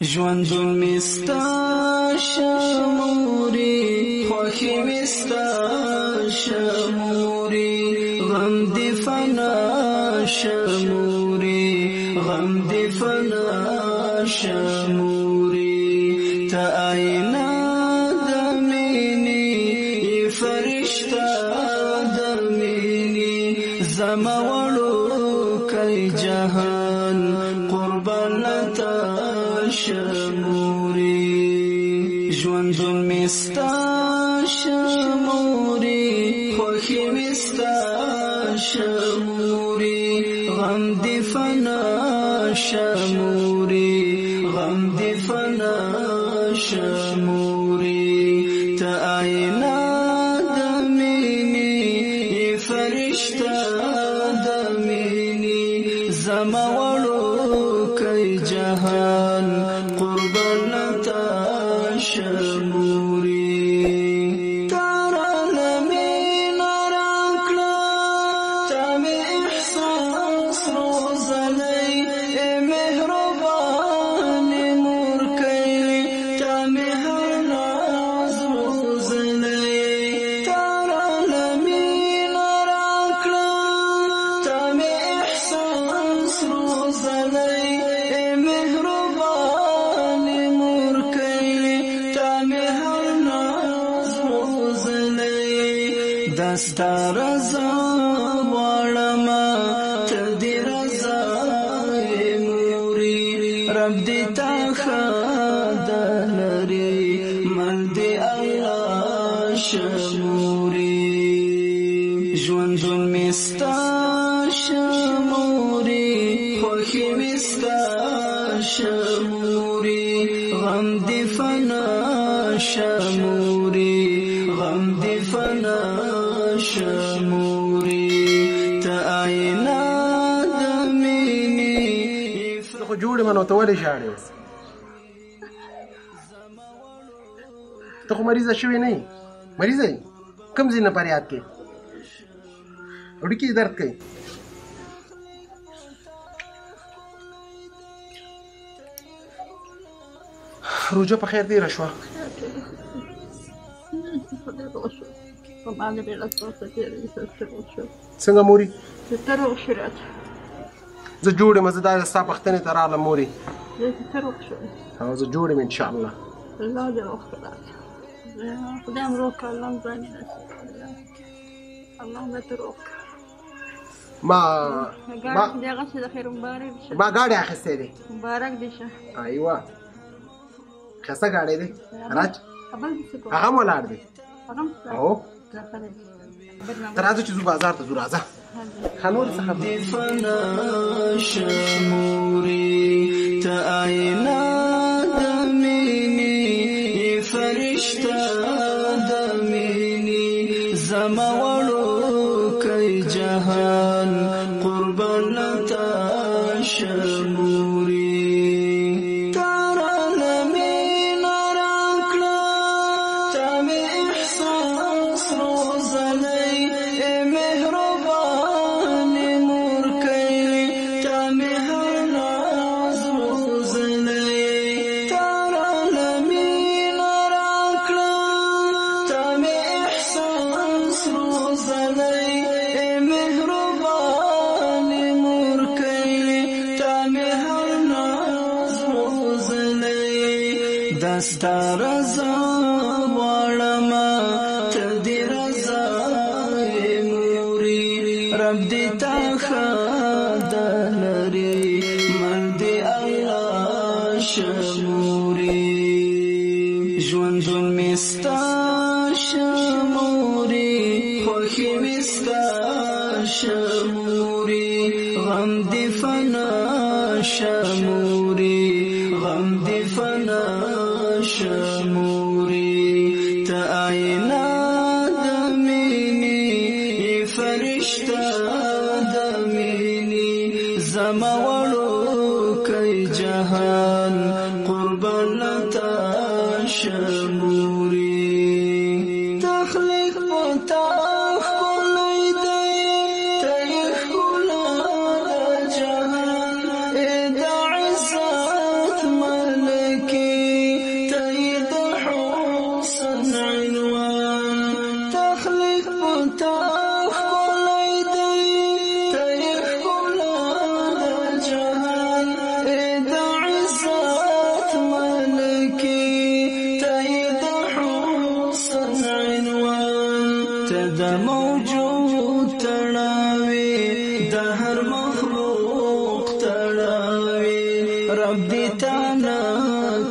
ژوندون مستا شموري خوخي مستا شموري غم دي فنا شموري غم دي فنا شموري تا آئنا دميني فرشتا دميني زموالو كي جهان قربانتا شموري ژوندون مستا شموري خوخي مستا شموري غم دي فنا شموري غم دي فنا شموري تا آئنا دميني فرشتا دميني زموالو كي جهان قربانتا شموري تارا لمين راكلا تامي احساس روزالي مهربان موركيلي تامي هناز روزالي تارا لمين راكلا تامي احساس روزالي دستا رضا وړما ته دې رضا موري رب دې تا خدلري مل دې الله شموري ژوندون مستا شموري خوخي مستا شموري غم دې فنا شموري غم دې فنا شموري تا آئنا دميني خو جوړې منو ته ولې ژاړې اوس ته خو مریضه شوې نه یې مریضه یې کوم ځای نه فریاد کوې وړوکي درد کوي روژه په خیر تېره شوه څنګه موري زه جوړ یم زه دا ستا پوښتنې ته راغلم موري او زه جوړ یم انشاءالله الله دې روغ کړه خدای هم روغ کړه الله هم ځواني نصیب کړه الله هم درته روغ کړه دغسې د خیر مبارک شه ما ګاډی اخیستی دی مبارک دې شه ایوه ښایسته ګاډی دی راج بل دې څه کوه هغه هم ولاړ دی هغه هم ستا او ته راځه چې ځو بازار ته ځو راځه ښه نور څه خبره فنا شموري تا آئنا دميني فرشتا دميني زموالو كي جهان قربانتا شموري تارا لمين راكلا تامي احساس روزالي مهربان موركيلي تامي هناز روزالي تارا لمين راكلا تامي احساس روزالي مهربان موركيلي تامي هناز روزالي دستا رضا وړما ته دې رضا موري رب دې تا خدلري مل دې الله شموري ژوندون مستا شموري خوخي مستا شموري غم دې فنا شموري غم دې فنا شموري تا آئنا دميني فرشتا دميني زموالو كي جهان قربانتا شموري تخلق بطاق كل دي تيخ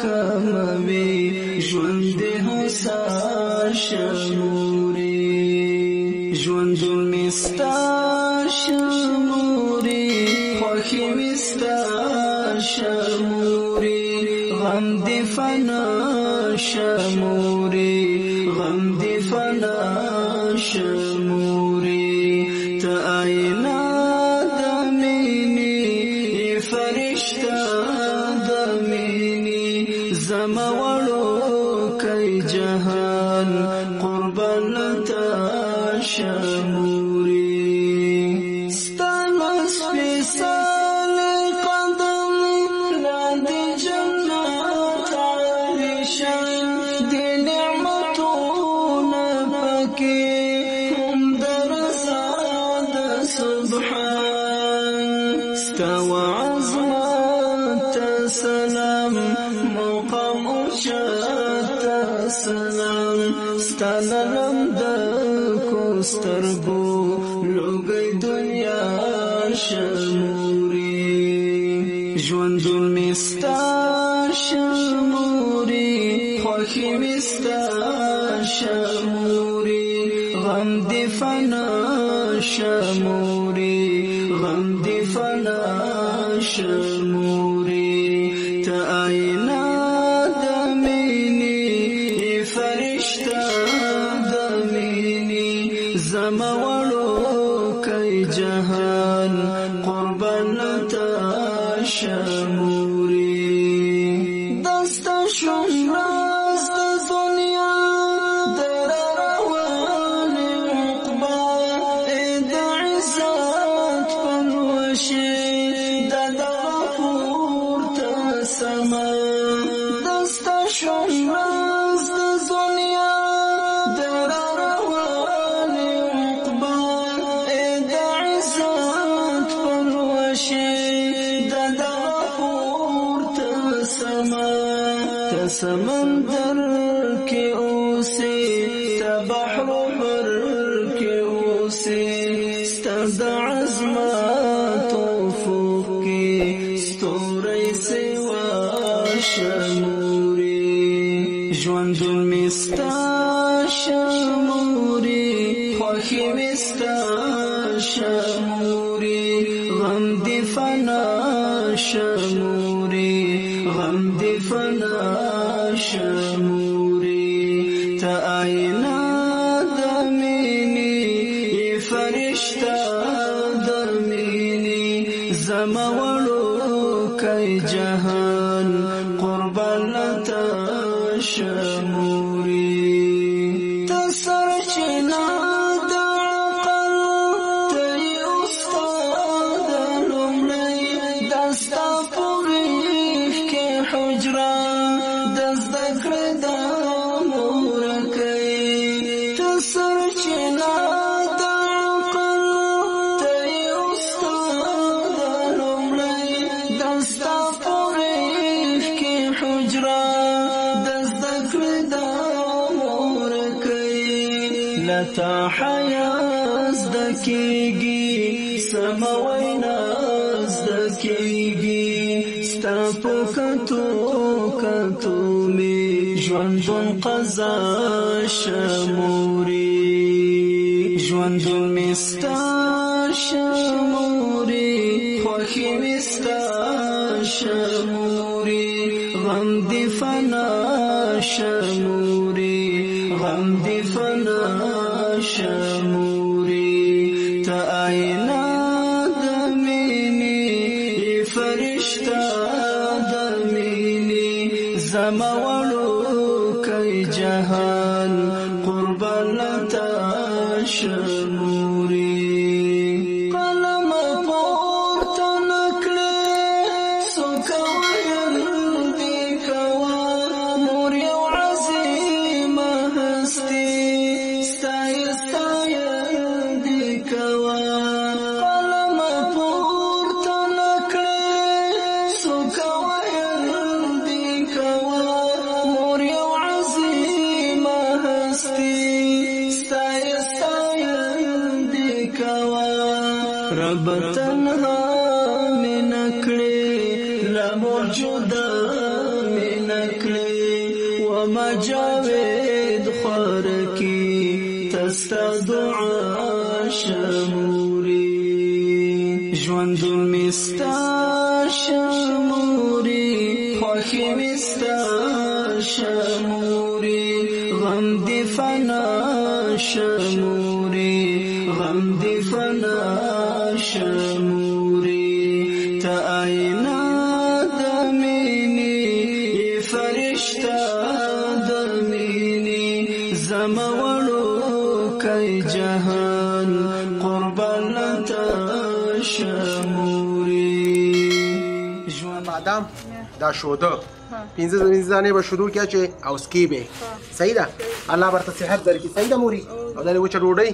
کموي ژوند هوسا شموري ژوند مستا شموري خوښي مستا شموري غم دې فنا شموري غم دې فنا شموري ته آئینه د مینې فرشته د مینې زما وړوکی جهان قربان ته شموري ستا لاس سپېڅلی قدم لاندې جنت عالیشان دې نعمتونه پکې هم د رضا د سبحان ستا وعظمت ته سلام مقام اوچت ته سلام ستا نرم د سترګو لوګي دنیا شموري ژوند مستا شموري خوښي مستا شموري غم دې فنا شموري غم دې فنا شموري ته آئینه د مینې فرشته د مینې زما وړوکی جهان قربان ته شموري دستا شوم راز د دنیا د روانې عقبا د عزت پلوشې د دغه پورته سما دستا شوم راز د دنیا د سمندر کې اوسې ته بحر بر کې اوسې ستا د عظمت افق کې ستوري سوا شموري ژوند مې ستا شموري خوښي مې ستا شموري غم دې فنا شموري غم دې فنا شموري ته آئینه د مینې فرشته د مینې زما وړوکی جهان قربان ته شموري ته سرچینه د عقل ته یې استاد لومړی دا ستا په غېږ کې حجره لتا حیا زده کېږي سمه وینا زده کېږي ستا په کتو کتو مې ژوندون قضا شموري ژوندون مې ستا شموري خوښي مې ستا شموري غم دې فنا شموري غم دې فنا شموري ته آئینه د مینې فرشته د مینې زما وړوکی جهان قربان ته شموري قلم پورته نکړې څوک ویل دې کوه مور یو عظیمه هستي رب تنها من کړې لا موجوده من جاوید خورکی تستا دعا شموری ژوندون مستا شموری خوښي مستا شموری غم دی فنا شموری غم دی فنا شموری تا آئینه د مینې فرشته د مینې زما وړوکی جهان قربان لته شموری بادام دا شوده 15 دانې به شروع کیا چې او سکی به صحیح ده الله برته صحت درکړي صحیح ده موري او دا وچه ډوډۍ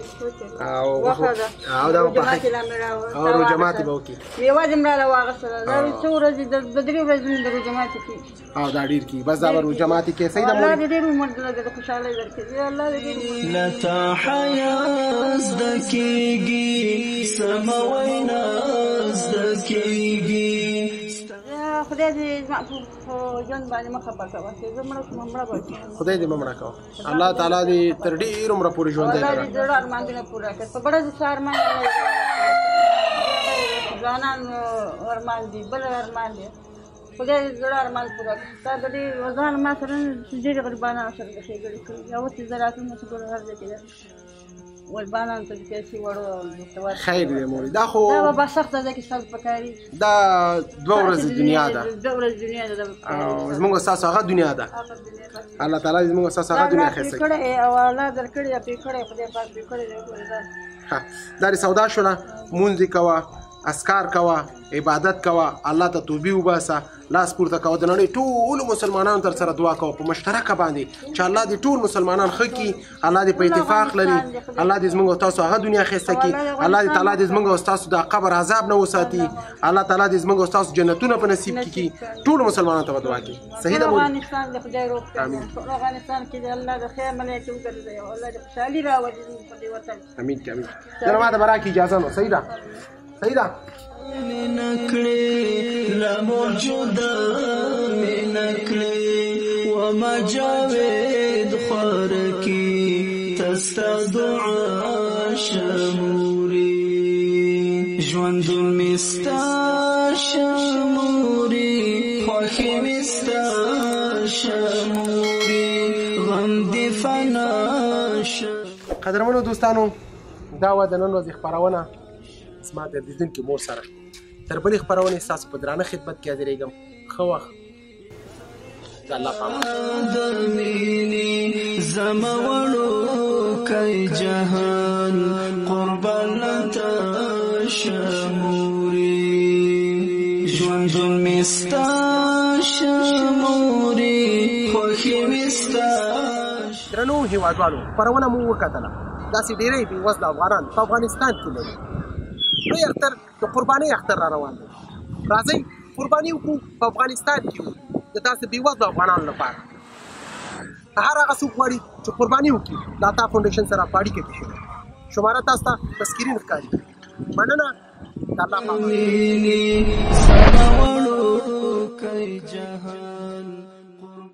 او دا په او روجمات به وکي یوازې مړه واغسله دا څو ورځې د درې ورځې د روجمات کې او دا ډیر کی بس دا روجمات کې صحیح ده موري الله دې عمر دې خوشاله درکړي الله دې لتا حیاز دکیږي سموینا دکیږي خدای دې زما په ژوند باندې مخه پکوه چې زه مړه شم مړه به خدای دې مړه کوه الله تعالی دې تر ډیر عمر پورې ژوند درکړي الله دې زړه ارمانونه پوره کړي په بڑا ځار ارمان ځانان ارمان دي بل ارمان دي خدای دې زړه ارمان پوره کړي تا دې وزن ما سره ډېر غریبانه سره ښېګړې کړي یو څه زراعتونه څه ګور هر ځای کې والبانان ته پیسې وړو خیر دې موري دا خو دا به سخته ده کې ستاسو پکاري دا 2 ورځې دنیا ده 2 ورځې دنیا ده زموږ تاسو هغه دنیا ده الله تعالی زموږ تاسو هغه دنیا خیر کوي او الله درکړي په کړي خدای پاک دې کړي دا سودا شوله مونږ کوه اسکار کوه عبادت کوه الله ته توبې وباسه لاس پورته کوه د نړۍ ټولو مسلمانانو تر سره دعا کوه په مشترکه باندې چې الله دې ټول مسلمانان ښه کړي الله دې په اتفاق لري الله دې زموږ تاسو هغه دنیا ښایسته کړي الله دې تعالی دې زموږ تاسو د قبر عذاب نه وساتي الله تعالی دې زموږ تاسو جنتونه په نصیب کړي ټول مسلمانانو ته دعا کوي صحیح ده افغانستان د خدای روغ کړي افغانستان کې الله د خیر ملایکې وګرځي او الله دې خوشحالي راوړي په دې وطن امین امین جناب ما ته براکي اجازه نو صحیح ده صحیح ده نکړي لا موجوده نکړي وما جاوید خورکی تستا دعا شموری ژوندون مستا شموری خوښي مستا شموری غم دی فنا قدرمنو دوستانو دا و د نن ورځې خپرونه زما د لیدونکي مور سره تر بلې خپرونې ستاسو په درانه خدمت کې حاضرېږم ښه وخت د الله پامان زما وړوکی جهان قربان لته شموری ژوندون مې ستا شموری خوښي مې ستا درنو هېوادوالو خپرونه مو وکتله داسې ډېری بېوزله افغانان په افغانستان کې لرو لوی اختر د قربانۍ اختر را روان دی راځئ قرباني وکړو په افغانستان کې د داسې بېوزلو افغانانو لپاره هر هغه څوک غواړي چې قرباني وکړي د عطا فاونډیشن سره په اړیکه کې شي شماره تاسو ته په سکرین ښکاري مننه د الله پامان